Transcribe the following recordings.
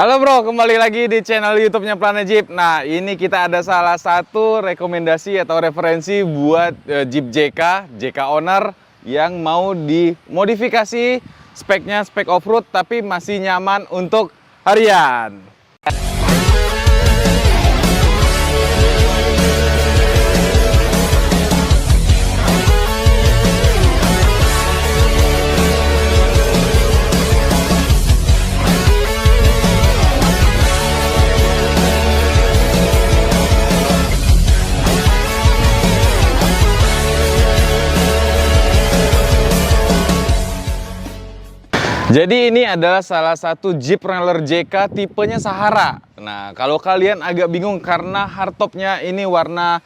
Halo bro, kembali lagi di channel YouTube-nya Planet Jeep. Nah, ini kita ada salah satu rekomendasi atau referensi buat Jeep JK Owner yang mau dimodifikasi speknya spek off-road tapi masih nyaman untuk harian. Jadi ini adalah salah satu Jeep Wrangler JK tipenya Sahara. Nah, kalau kalian agak bingung karena hardtopnya ini warna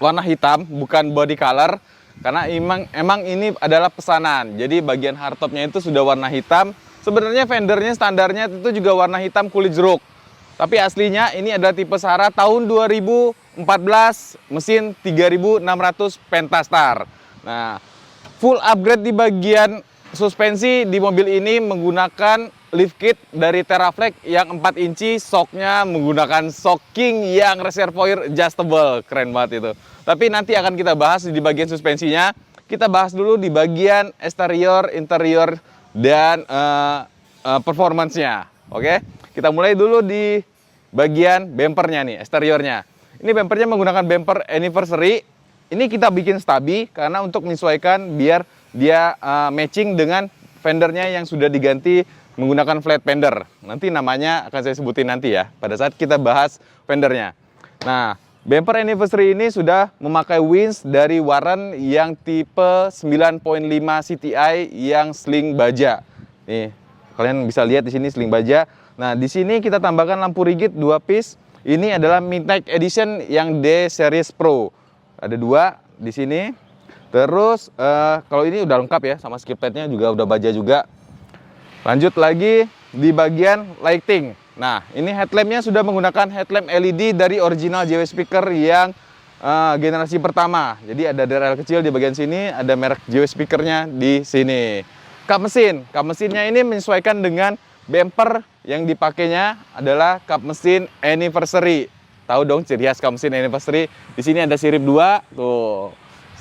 warna hitam, bukan body color. Karena emang ini adalah pesanan. Jadi bagian hardtopnya itu sudah warna hitam. Sebenarnya fendernya standarnya itu juga warna hitam kulit jeruk. Tapi aslinya ini adalah tipe Sahara tahun 2014, mesin 3600 Pentastar. Nah, full upgrade di bagian suspensi di mobil ini menggunakan lift kit dari Terraflex yang 4 inci, shocknya menggunakan shocking yang reservoir adjustable, keren banget itu. Tapi nanti akan kita bahas di bagian suspensinya. Kita bahas dulu di bagian eksterior, interior, dan performance-nya. Oke, kita mulai dulu di bagian bempernya nih, eksteriornya. Ini bempernya menggunakan bumper anniversary. Ini kita bikin stabi karena untuk menyesuaikan biar dia matching dengan fendernya yang sudah diganti menggunakan flat fender. Nanti namanya akan saya sebutin nanti ya, pada saat kita bahas fendernya. Nah, bumper anniversary ini sudah memakai winch dari Warren yang tipe 9.5 CTI yang sling baja. Nih, kalian bisa lihat di sini sling baja. Nah, di sini kita tambahkan lampu rigid 2 piece. Ini adalah Midnight Edition yang D Series Pro. Ada 2 di sini. Terus kalau ini udah lengkap ya, sama skip padnya juga udah baja juga. Lanjut lagi di bagian lighting. Nah, ini headlampnya sudah menggunakan headlamp LED dari original JW Speaker yang generasi pertama. Jadi ada DRL kecil di bagian sini, ada merek JW Speakernya di sini. Kap mesinnya ini menyesuaikan dengan bumper yang dipakainya adalah kap mesin anniversary. Tahu dong ciri khas kap mesin anniversary. Di sini ada sirip 2 tuh.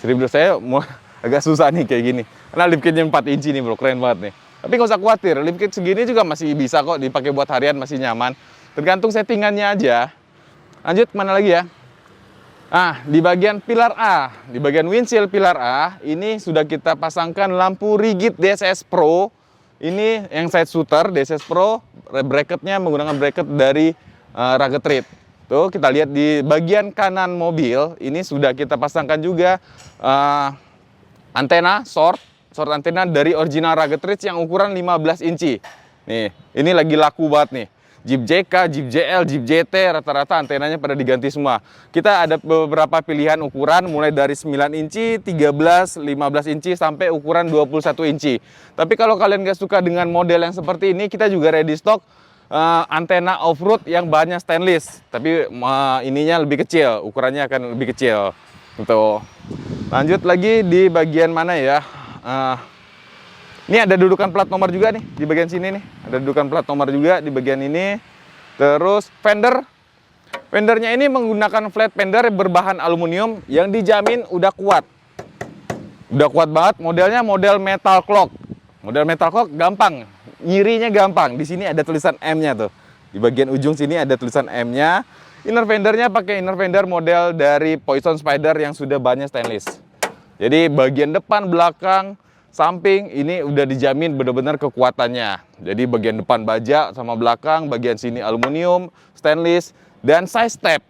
Sirip saya mau agak susah nih kayak gini. Karena lift kitnya 4 inci nih bro, keren banget nih. Tapi nggak usah khawatir, lift kit segini juga masih bisa kok dipakai buat harian, masih nyaman. Tergantung settingannya aja. Lanjut, mana lagi ya? Nah, di bagian pilar A, di bagian windshield pilar A, ini sudah kita pasangkan lampu rigid DSS Pro. Ini yang side shooter DSS Pro, bracketnya menggunakan bracket dari Rugged Reed. Tuh, kita lihat di bagian kanan mobil, ini sudah kita pasangkan juga antena short antena dari original Rugged Reed yang ukuran 15 inci. Nih, ini lagi laku banget nih. Jeep JK, Jeep JL, Jeep JT, rata-rata antenanya pada diganti semua. Kita ada beberapa pilihan ukuran, mulai dari 9 inci, 13, 15 inci, sampai ukuran 21 inci. Tapi kalau kalian gak suka dengan model yang seperti ini, kita juga ready stock antena off-road yang bahannya stainless, tapi ininya lebih kecil, ukurannya akan lebih kecil. Gitu. Lanjut lagi di bagian mana ya? Ini ada dudukan plat nomor juga nih di bagian sini nih. Ada dudukan plat nomor juga di bagian ini. Terus fendernya ini menggunakan flat fender berbahan aluminium yang dijamin udah kuat. Udah kuat banget. Modelnya model metal clock. Model metal clock gampang. Nyirinya gampang. Di sini ada tulisan M-nya tuh. Di bagian ujung sini ada tulisan M-nya. Inner fendernya pakai inner fender model dari Poison Spider yang sudah bahannya stainless. Jadi bagian depan, belakang, samping ini udah dijamin benar-benar kekuatannya. Jadi bagian depan baja sama belakang, bagian sini aluminium, stainless, dan side step.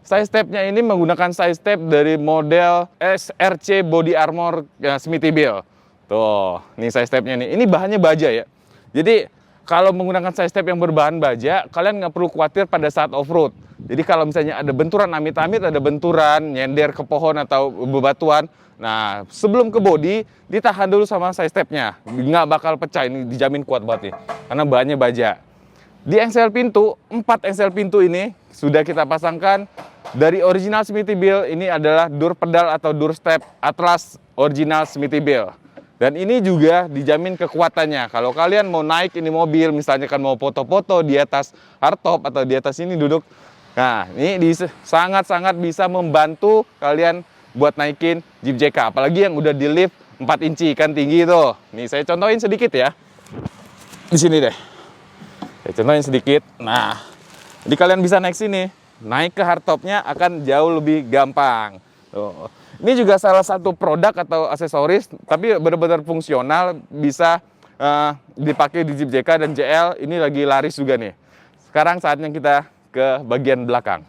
Side stepnya ini menggunakan side step dari model SRC Body Armor Smithybilt. Tuh, ini side stepnya nih. Ini bahannya baja ya. Jadi kalau menggunakan side step yang berbahan baja, kalian nggak perlu khawatir pada saat off-road. Jadi kalau misalnya ada benturan, amit-amit ada benturan, nyender ke pohon atau bebatuan, nah sebelum ke body, ditahan dulu sama side stepnya. Nggak bakal pecah, ini dijamin kuat banget nih. Karena bahannya baja. Di engsel pintu, 4 engsel pintu ini sudah kita pasangkan dari original Smithybilt. Ini adalah door pedal atau door step Atlas original Smithybilt. Dan ini juga dijamin kekuatannya. Kalau kalian mau naik ini mobil, misalnya kan mau foto-foto di atas hardtop atau di atas ini duduk. Nah, ini sangat-sangat bisa membantu kalian buat naikin Jeep JK. Apalagi yang udah di lift 4 inci, kan tinggi tuh. Nih, saya contohin sedikit ya. Di sini deh. Saya contohin sedikit. Nah, jadi kalian bisa naik sini. Naik ke hardtopnya akan jauh lebih gampang. Tuh. Ini juga salah satu produk atau aksesoris, tapi benar-benar fungsional, bisa dipakai di Jeep JK dan JL. Ini lagi laris juga nih. Sekarang saatnya kita ke bagian belakang.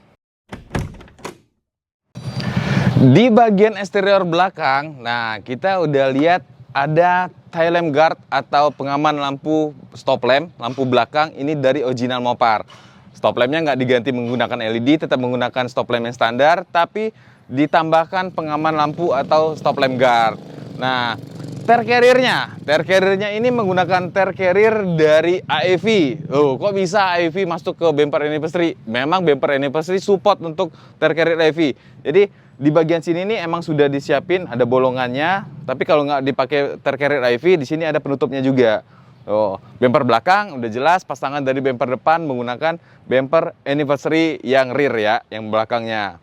Di bagian eksterior belakang, nah kita udah lihat ada tail lamp guard atau pengaman lampu stop lamp, lampu belakang ini dari original Mopar. Stop lampnya nggak diganti menggunakan LED, tetap menggunakan stop lamp yang standar, tapi ditambahkan pengaman lampu atau stop lamp guard. Nah, tire carrier-nya ini menggunakan tire carrier dari AEV. Oh, kok bisa AEV masuk ke bumper anniversary? Memang bumper anniversary support untuk tire carrier AEV. Jadi di bagian sini nih emang sudah disiapin, ada bolongannya. Tapi kalau nggak dipakai tire carrier AEV, di sini ada penutupnya juga. Oh, bumper belakang udah jelas, pasangan dari bumper depan menggunakan bumper anniversary yang rear ya, yang belakangnya.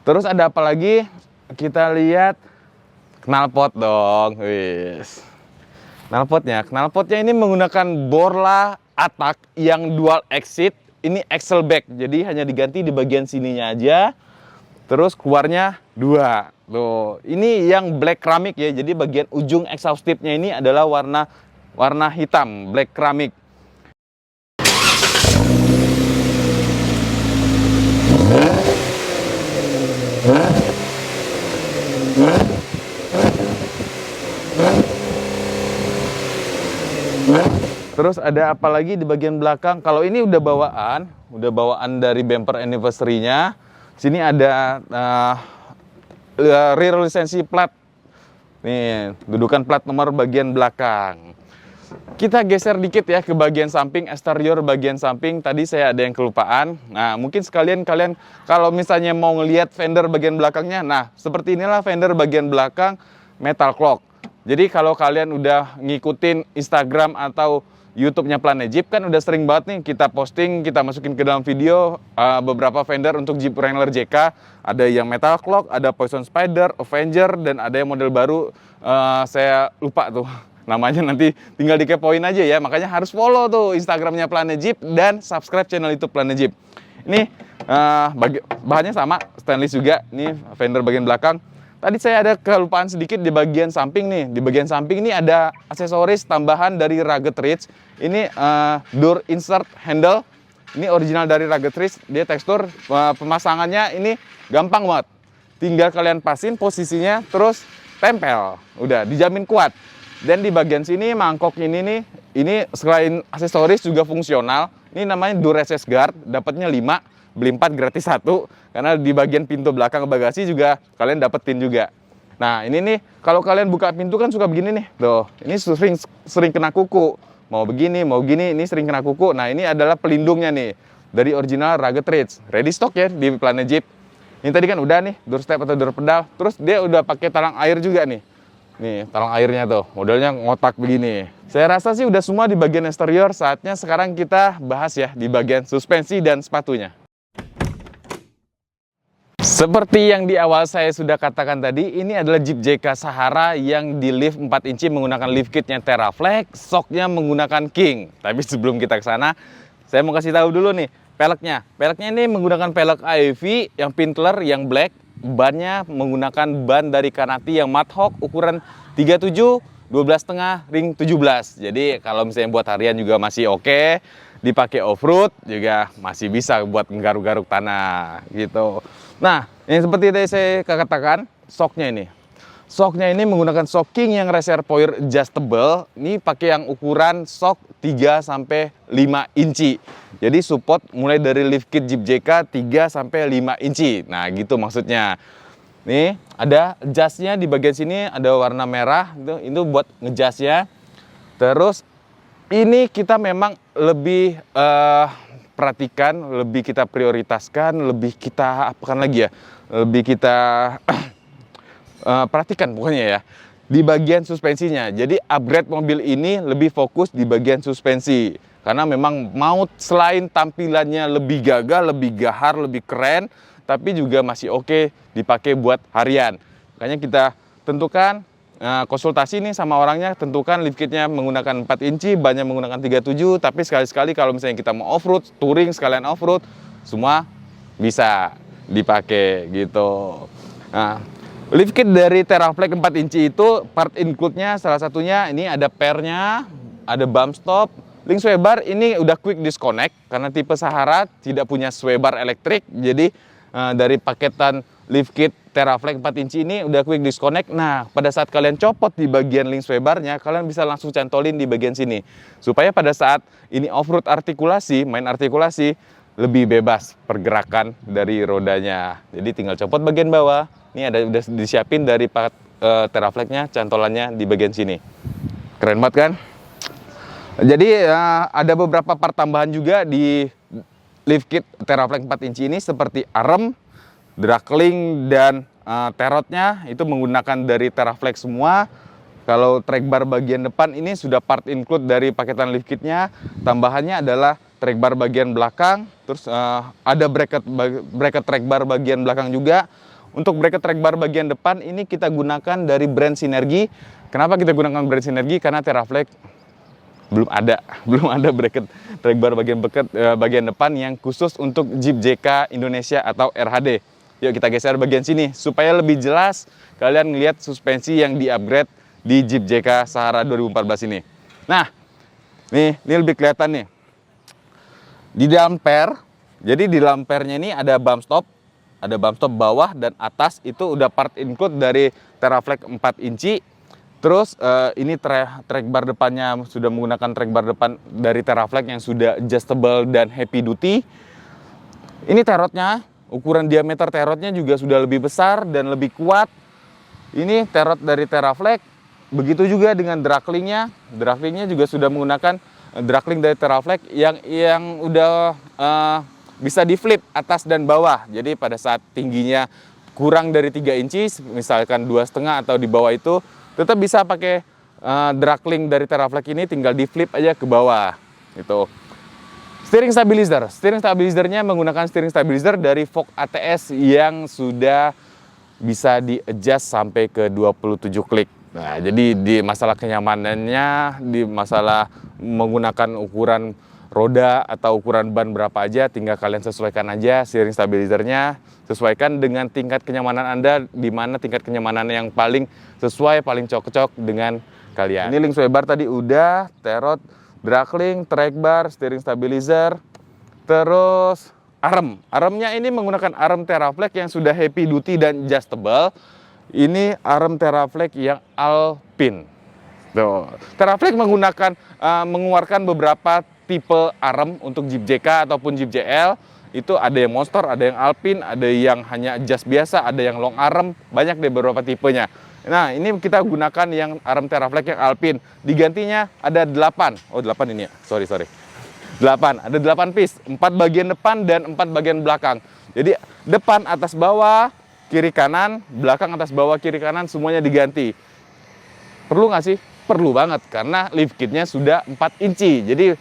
Terus ada apa lagi? Kita lihat knalpot dong. Wis. Knalpotnya ini menggunakan Borla Attack yang dual exit. Ini axle back, jadi hanya diganti di bagian sininya aja. Terus keluarnya 2. Tuh, ini yang black keramik ya. Jadi bagian ujung exhaust tip-nya ini adalah warna hitam, black keramik. Terus ada apa lagi di bagian belakang? Kalau ini udah bawaan dari bumper anniversary-nya. Sini ada rear lisensi plat. Nih, dudukan plat nomor bagian belakang. Kita geser dikit ya ke bagian samping, eksterior bagian samping. Tadi saya ada yang kelupaan. Nah, mungkin sekalian kalian kalau misalnya mau ngelihat fender bagian belakangnya, nah seperti inilah fender bagian belakang metal clock. Jadi kalau kalian udah ngikutin Instagram atau YouTube-nya Planet Jeep, kan udah sering banget nih kita posting, kita masukin ke dalam video beberapa fender untuk Jeep Wrangler JK. Ada yang metal clock, ada Poison Spider, Avenger, dan ada yang model baru, saya lupa tuh namanya, nanti tinggal dikepoin aja ya. Makanya harus follow tuh Instagramnya Planet Jeep dan subscribe channel YouTube Planet Jeep. Ini bahannya sama, stainless juga. Ini fender bagian belakang. Tadi saya ada kelupaan sedikit di bagian samping nih. Di bagian samping ini ada aksesoris tambahan dari Rugged Ridge. Ini door insert handle. Ini original dari Rugged Ridge. Dia tekstur pemasangannya ini gampang banget. Tinggal kalian pasin posisinya, terus tempel. Udah dijamin kuat. Dan di bagian sini mangkok ini nih, ini selain aksesoris juga fungsional. Ini namanya door recess guard. Dapatnya 5. Beli 4 gratis 1, karena di bagian pintu belakang bagasi juga kalian dapetin juga. Nah ini nih, kalau kalian buka pintu kan suka begini nih, tuh, ini sering kena kuku, mau begini, mau gini, ini sering kena kuku. Nah ini adalah pelindungnya nih, dari original Rugged Ridge, ready stock ya di Planet Jeep. Ini tadi kan udah nih, door step atau door pedal, terus dia udah pakai talang air juga nih. Nih, talang airnya tuh, modelnya ngotak begini. Saya rasa sih udah semua di bagian eksterior, saatnya sekarang kita bahas ya di bagian suspensi dan sepatunya. Seperti yang di awal saya sudah katakan tadi, ini adalah Jeep JK Sahara yang di lift 4 inci menggunakan lift kitnya Teraflex, shocknya menggunakan King. Tapi sebelum kita ke sana, saya mau kasih tahu dulu nih peleknya. Peleknya ini menggunakan pelek AEV yang Pintler yang black, bannya menggunakan ban dari Kanati yang Madhawk ukuran 37, 12,5 ring 17. Jadi kalau misalnya buat harian juga masih oke, dipakai off-road juga masih bisa buat nggaruk-garuk tanah gitu. Nah, yang seperti tadi saya katakan, shocknya ini. Shocknya ini menggunakan shock King yang reservoir adjustable. Ini pakai yang ukuran shock 3-5 inci. Jadi support mulai dari lift kit Jeep JK 3-5 inci. Nah, gitu maksudnya. Nih, ada adjustnya di bagian sini, ada warna merah. Itu buat ngejustnya. Terus, ini kita memang lebih perhatikan, lebih kita prioritaskan, lebih kita apakan lagi ya, lebih kita perhatikan pokoknya ya. di bagian suspensinya. Jadi upgrade mobil ini lebih fokus di bagian suspensi. Karena memang mau selain tampilannya lebih gagah, lebih gahar, lebih keren, tapi juga masih oke dipakai buat harian. Makanya kita tentukan, konsultasi nih sama orangnya, tentukan lift kitnya menggunakan 4 inci, bannya menggunakan 37, tapi sekali-sekali kalau misalnya kita mau off-road, touring sekalian off-road, semua bisa dipakai gitu. Nah, lift kit dari Teraflex 4 inci itu part include-nya salah satunya ini ada pair-nya, ada bump stop, link sway bar ini udah quick disconnect karena tipe Sahara tidak punya sway bar elektrik. Jadi dari paketan lift kit Teraflex 4 inci ini udah quick disconnect. Nah, pada saat kalian copot di bagian link sway bar-nya, kalian bisa langsung cantolin di bagian sini. Supaya pada saat ini off-road artikulasi, main artikulasi, lebih bebas pergerakan dari rodanya. Jadi tinggal copot bagian bawah. Ini ada udah disiapin dari part Teraflex-nya, cantolannya di bagian sini. Keren banget kan? Jadi ada beberapa part tambahan juga di lift kit Teraflex 4 inci ini seperti arem, Drackling dan terotnya itu menggunakan dari Teraflex semua. Kalau track bar bagian depan ini sudah part include dari paketan lift kitnya. Tambahannya adalah track bar bagian belakang, terus ada bracket track bar bagian belakang juga. Untuk bracket track bar bagian depan ini kita gunakan dari brand Sinergi. Kenapa kita gunakan brand Sinergi? Karena Teraflex belum ada bracket track bar bagian depan yang khusus untuk Jeep JK Indonesia atau RHD. Yuk kita geser bagian sini supaya lebih jelas kalian ngelihat suspensi yang di-upgrade di Jeep JK Sahara 2014 ini. Nah, ini lebih kelihatan nih. Di dalam pair, jadi di dalam pairnya ini ada bump stop bawah dan atas itu udah part include dari Teraflex 4 inci. Terus ini track bar depannya sudah menggunakan track bar depan dari Teraflex yang sudah adjustable dan heavy duty. Ini terotnya, ukuran diameter terotnya juga sudah lebih besar dan lebih kuat. Ini terot dari Teraflex. Begitu juga dengan Drackling-nya. Drackling-nya juga sudah menggunakan Drackling dari Teraflex yang udah bisa di flip atas dan bawah. Jadi pada saat tingginya kurang dari 3 inci, misalkan 2,5 atau di bawah itu, tetap bisa pakai Drackling dari Teraflex ini, tinggal di flip aja ke bawah. Itu. Steering stabilizer-nya menggunakan steering stabilizer dari Vogue ATS yang sudah bisa di-adjust sampai ke 27 klik. Nah, jadi di masalah kenyamanannya, di masalah menggunakan ukuran roda atau ukuran ban berapa aja, tinggal kalian sesuaikan aja steering stabilizer-nya, sesuaikan dengan tingkat kenyamanan Anda, di mana tingkat kenyamanan yang paling sesuai, paling cocok dengan kalian. Ini link sway bar tadi udah, terot, Drackling, track bar, steering stabilizer, terus aremnya ini menggunakan arem Teraflex yang sudah heavy duty dan adjustable. Ini arem Teraflex yang Alpine. Tuh. Teraflex mengeluarkan beberapa tipe arem untuk Jeep JK ataupun Jeep JL. Itu ada yang monster, ada yang Alpine, ada yang hanya adjust biasa, ada yang long arem, banyak deh beberapa tipenya. Nah, ini kita gunakan yang arem Teraflex yang Alpine. Digantinya ada 8. Oh, 8 ini ya. Sorry. 8. Ada 8 piece. 4 bagian depan dan 4 bagian belakang. Jadi, depan, atas, bawah, kiri, kanan, belakang, atas, bawah, kiri, kanan, semuanya diganti. Perlu nggak sih? Perlu banget. Karena lift kitnya sudah 4 inci. Jadi,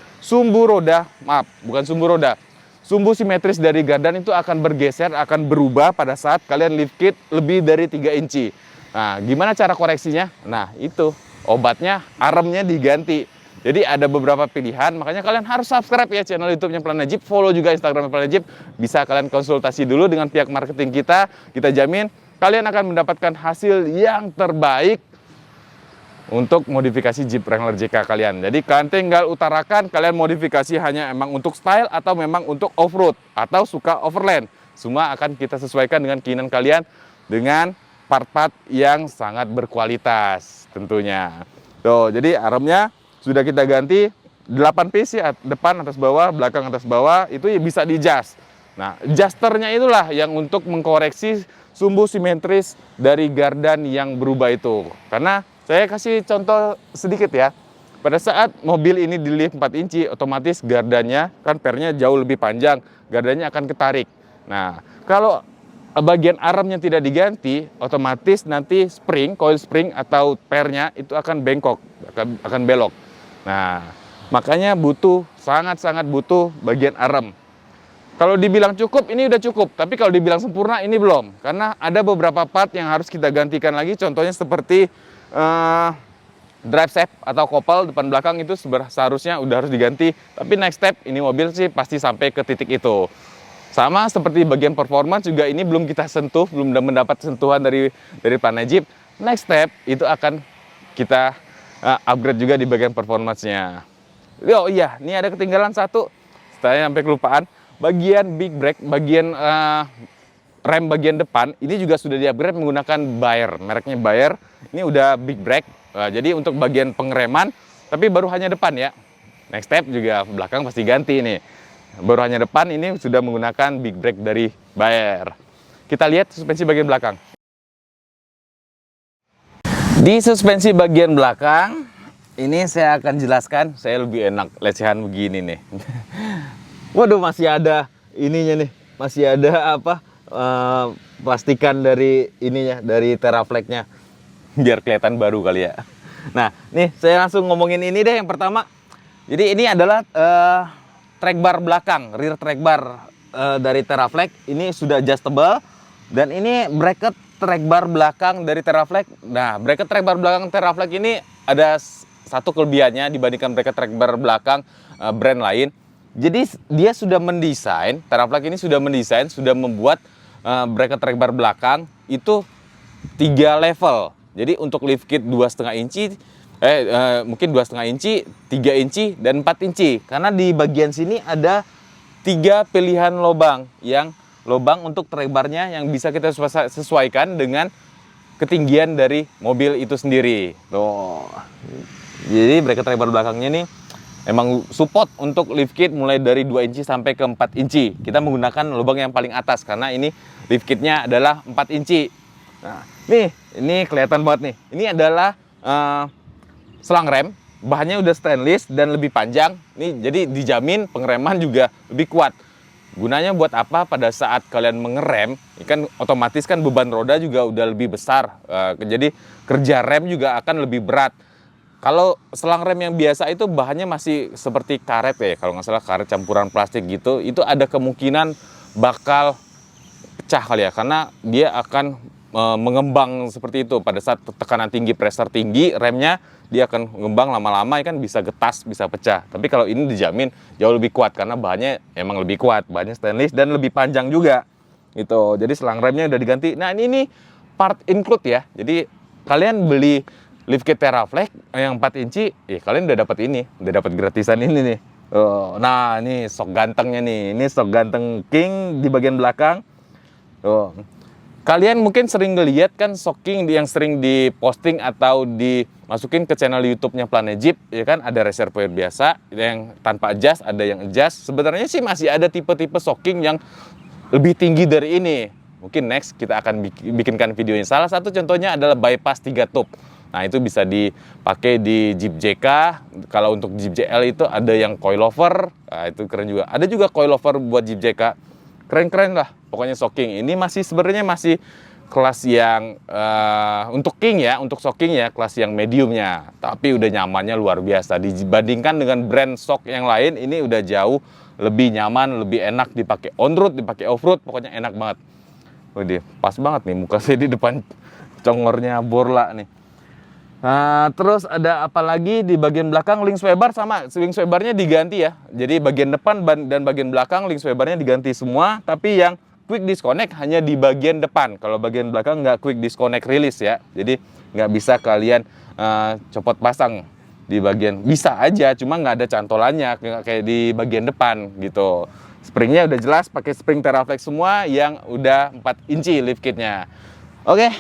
sumbu simetris dari gardan itu akan bergeser, akan berubah pada saat kalian lift kit lebih dari 3 inci. Nah, gimana cara koreksinya? Nah, itu obatnya, aremnya diganti. Jadi ada beberapa pilihan, makanya kalian harus subscribe ya channel YouTube-nya Plana Jeep, follow juga Instagram Plana Jeep. Bisa kalian konsultasi dulu dengan pihak marketing kita. Kita jamin kalian akan mendapatkan hasil yang terbaik untuk modifikasi Jeep Wrangler JK kalian. Jadi kalian tinggal utarakan kalian modifikasi hanya emang untuk style atau memang untuk off-road atau suka overland. Semua akan kita sesuaikan dengan keinginan kalian dengan part-part yang sangat berkualitas tentunya. Tuh, jadi aremnya sudah kita ganti 8 piece ya, depan, atas, bawah, belakang, atas, bawah, itu bisa di-adjust. Nah, adjusternya itulah yang untuk mengkoreksi sumbu simetris dari gardan yang berubah itu. Karena saya kasih contoh sedikit ya. Pada saat mobil ini di lift 4 inci, otomatis gardannya kan pernya jauh lebih panjang, gardannya akan ketarik. Nah, kalau bagian armnya tidak diganti, otomatis nanti coil spring atau pernya itu akan bengkok, akan belok. Nah, makanya sangat-sangat butuh bagian arm. Kalau dibilang cukup, ini udah cukup. Tapi kalau dibilang sempurna, ini belum. Karena ada beberapa part yang harus kita gantikan lagi. Contohnya seperti drive shaft atau kopel depan belakang itu seharusnya udah harus diganti. Tapi next step, ini mobil sih pasti sampai ke titik itu. Sama seperti bagian performance juga ini belum kita sentuh, belum mendapat sentuhan dari Planegip. Next step itu akan kita upgrade juga di bagian performance-nya. Oh iya, ini ada ketinggalan satu. Saya sampai kelupaan. Bagian big brake, bagian rem bagian depan, ini juga sudah di-upgrade menggunakan Bayer. Mereknya Bayer. Ini udah big brake. Jadi untuk bagian pengereman, tapi baru hanya depan ya. Next step juga belakang pasti ganti nih. Baru hanya depan ini sudah menggunakan big brake dari Bayer. Kita lihat suspensi bagian belakang. Di suspensi bagian belakang, ini saya akan jelaskan, saya lebih enak lesehan begini nih. Waduh, masih ada ininya nih, masih ada apa plastikan dari ininya, dari Teraflex-nya, biar kelihatan baru kali ya. Nah, nih saya langsung ngomongin ini deh yang pertama. Jadi ini adalah track bar belakang, rear track bar dari Teraflex. Ini sudah adjustable dan ini bracket track bar belakang dari Teraflex. Nah, bracket track bar belakang Teraflex ini ada satu kelebihannya dibandingkan bracket track bar belakang brand lain. Jadi dia sudah mendesain, Teraflex ini sudah mendesain, sudah membuat bracket track bar belakang itu 3 level. Jadi untuk lift kit 2,5 inci, mungkin 2,5 inci, 3 inci, dan 4 inci. Karena di bagian sini ada 3 pilihan lubang untuk track barnya yang bisa kita sesuaikan dengan ketinggian dari mobil itu sendiri. Tuh. Jadi bracket track bar belakangnya nih emang support untuk lift kit mulai dari 2 inci sampai ke 4 inci. Kita menggunakan lubang yang paling atas karena ini lift kitnya adalah 4 inci. Nah, nih, ini kelihatan banget nih. Ini adalah selang rem, bahannya udah stainless dan lebih panjang. Nih, jadi dijamin pengereman juga lebih kuat. Gunanya buat apa? Pada saat kalian mengerem, kan otomatis kan beban roda juga udah lebih besar. Jadi kerja rem juga akan lebih berat. Kalau selang rem yang biasa itu bahannya masih seperti karet ya, kalau nggak salah karet campuran plastik gitu, itu ada kemungkinan bakal pecah kali ya, karena dia akan mengembang seperti itu. Pada saat tekanan tinggi, pressure tinggi, remnya dia akan mengembang lama-lama kan bisa getas, bisa pecah. Tapi kalau ini dijamin jauh lebih kuat karena bahannya emang lebih kuat, bahannya stainless dan lebih panjang juga. Gitu. Jadi selang remnya udah diganti. Nah, ini part include ya. Jadi kalian beli lift kit Teraflex yang 4 inci, kalian udah dapat ini, udah dapat gratisan ini nih. Nah, ini sok gantengnya nih. Ini sok ganteng King di bagian belakang. Kalian mungkin sering ngeliat kan shocking yang sering diposting atau dimasukin ke channel YouTube-nya Planegip, ya kan, ada reservoir biasa, yang tanpa adjust, ada yang adjust. Sebenarnya sih masih ada tipe-tipe shocking yang lebih tinggi dari ini. Mungkin next kita akan bikinkan videonya. Salah satu contohnya adalah bypass 3 tube. Nah, itu bisa dipakai di Jeep JK. Kalau untuk Jeep JL itu ada yang coilover. Nah, itu keren juga. Ada juga coilover buat Jeep JK. Keren-keren lah. Pokoknya shocking. Ini sebenarnya masih kelas yang untuk King ya, untuk shocking ya, kelas yang mediumnya. Tapi udah nyamannya luar biasa. Dibandingkan dengan brand shock yang lain, ini udah jauh lebih nyaman, lebih enak dipakai on-road, dipakai off-road. Pokoknya enak banget. Waduh, pas banget nih muka saya di depan congornya Borla nih. Nah, terus ada apa lagi di bagian belakang? Link swaybar sama, link swaybarnya diganti ya. Jadi bagian depan dan bagian belakang link swaybarnya diganti semua, tapi yang quick disconnect hanya di bagian depan. Kalau bagian belakang nggak quick disconnect release ya. Jadi nggak bisa kalian copot pasang di bagian, bisa aja, cuma nggak ada cantolannya kayak di bagian depan gitu. Springnya udah jelas, pakai spring Teraflex semua yang udah 4 inci lift kitnya. Oke.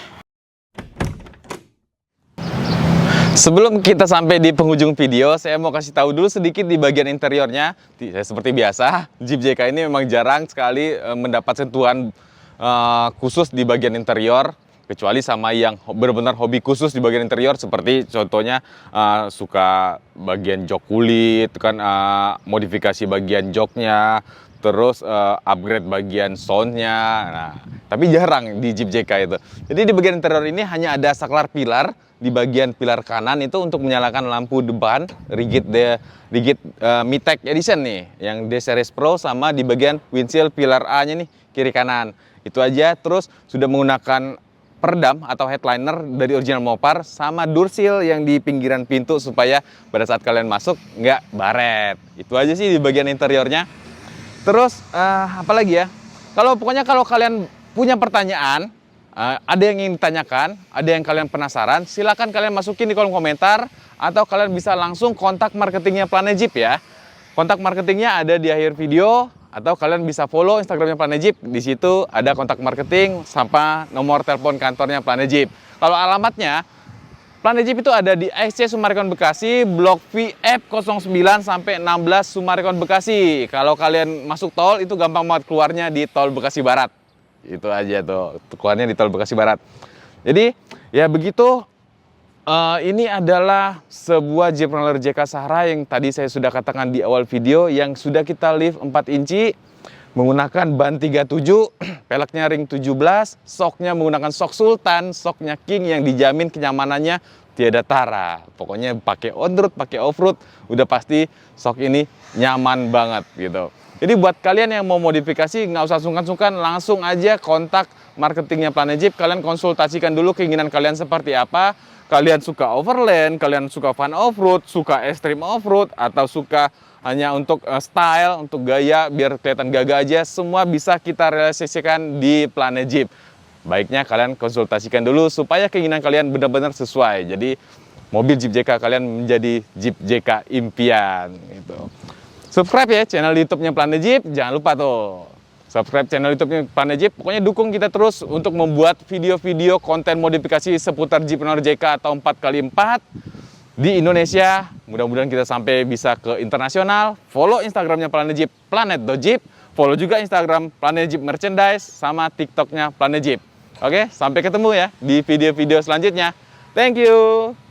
Sebelum kita sampai di penghujung video, saya mau kasih tahu dulu sedikit di bagian interiornya. Seperti biasa, Jeep JK ini memang jarang sekali mendapat sentuhan khusus di bagian interior. Kecuali sama yang benar-benar hobi khusus di bagian interior, seperti contohnya suka bagian jok kulit kan, modifikasi bagian joknya, terus upgrade bagian soundnya. Nah, tapi jarang di Jeep JK itu. Jadi di bagian interior ini hanya ada saklar pilar di bagian pilar kanan itu untuk menyalakan lampu depan rigid Mitec Edition nih, yang D Series Pro, sama di bagian windshield pilar A-nya nih kiri kanan. Itu aja. Terus sudah menggunakan peredam atau headliner dari original Mopar, sama dursil yang di pinggiran pintu supaya pada saat kalian masuk nggak baret. Itu aja sih di bagian interiornya. Terus apa lagi ya? Pokoknya kalau kalian punya pertanyaan, ada yang ingin ditanyakan, ada yang kalian penasaran, silakan kalian masukin di kolom komentar, atau kalian bisa langsung kontak marketingnya Planet Jeep ya. Kontak marketingnya ada di akhir video, atau kalian bisa follow Instagramnya Planet Jeep. Di situ ada kontak marketing sama nomor telepon kantornya Planet Jeep. Kalau alamatnya, Planet Jeep itu ada di SC Summarecon Bekasi, Blok VF 09 sampai 16 Summarecon Bekasi. Kalau kalian masuk tol itu gampang banget keluarnya di tol Bekasi Barat. Itu aja tuh, keluarnya di tol Bekasi Barat. Jadi ya begitu. Ini adalah sebuah Jeep Wrangler JK Sahara yang tadi saya sudah katakan di awal video, yang sudah kita lift 4 inci menggunakan ban 37, peleknya ring 17, shocknya menggunakan shock Sultan, shocknya King yang dijamin kenyamanannya tiada tara. Pokoknya pakai on-road, pakai off-road, udah pasti shock ini nyaman banget gitu. Jadi buat kalian yang mau modifikasi, nggak usah sungkan-sungkan, langsung aja kontak marketingnya Planet Jeep. Kalian konsultasikan dulu keinginan kalian seperti apa. Kalian suka overland, kalian suka fun off-road, suka extreme off-road, atau suka hanya untuk style, untuk gaya, biar kelihatan gagah aja, semua bisa kita realisasikan di Planet Jeep. Baiknya kalian konsultasikan dulu supaya keinginan kalian benar-benar sesuai. Jadi mobil Jeep JK kalian menjadi Jeep JK impian gitu. Subscribe ya channel YouTube-nya Planet Jeep, jangan lupa tuh. Subscribe channel YouTube-nya Planet Jeep. Pokoknya dukung kita terus untuk membuat video-video konten modifikasi seputar Jeep Wrangler JK atau 4x4 di Indonesia. Mudah-mudahan kita sampai bisa ke internasional. Follow Instagramnya Planet Jeep, planet.jeep. Follow juga Instagram Planet Jeep Merchandise sama TikToknya Planet Jeep. Oke, sampai ketemu ya di video-video selanjutnya. Thank you.